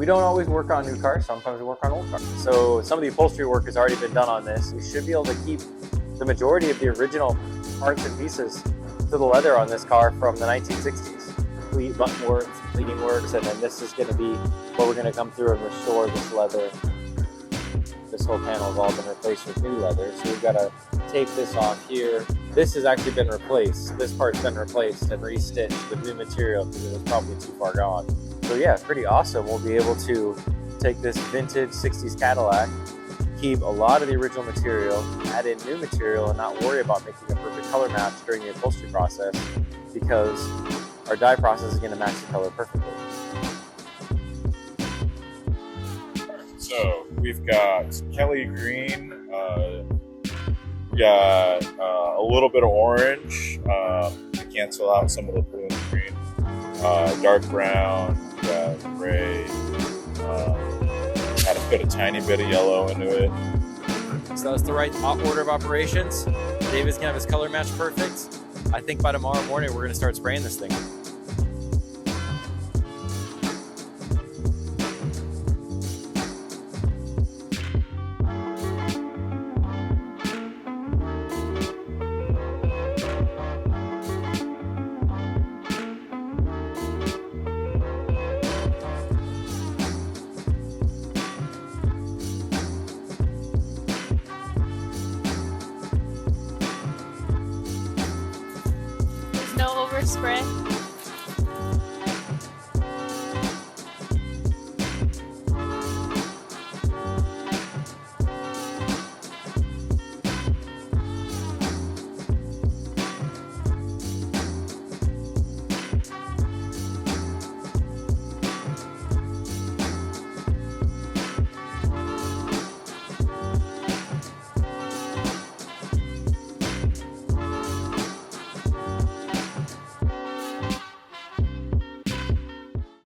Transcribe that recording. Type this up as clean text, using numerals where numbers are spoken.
We don't always work on new cars, sometimes we work on old cars. So some of the upholstery work has already been done on this. We should be able to keep the majority of the original parts and pieces to the leather on this car from the 1960s. Complete button works, pleating works, and then this is going to be where we're going to come through and restore this leather. This whole panel has all been replaced with new leather, so we've got to tape this off here. This has actually been replaced. This part's been replaced and restitched with new material because it was probably too far gone. So yeah, pretty awesome. We'll be able to take this vintage 60s Cadillac, keep a lot of the original material, add in new material, and not worry about making a perfect color match during the upholstery process because our dye process is going to match the color perfectly. So we've got Kelly green, we got a little bit of orange to cancel out some of the blue and green, dark brown, we got gray, had to put a tiny bit of yellow into it. So that's the right order of operations. David's gonna have his color match perfect. I think by tomorrow morning we're gonna start spraying this thing. No overspray.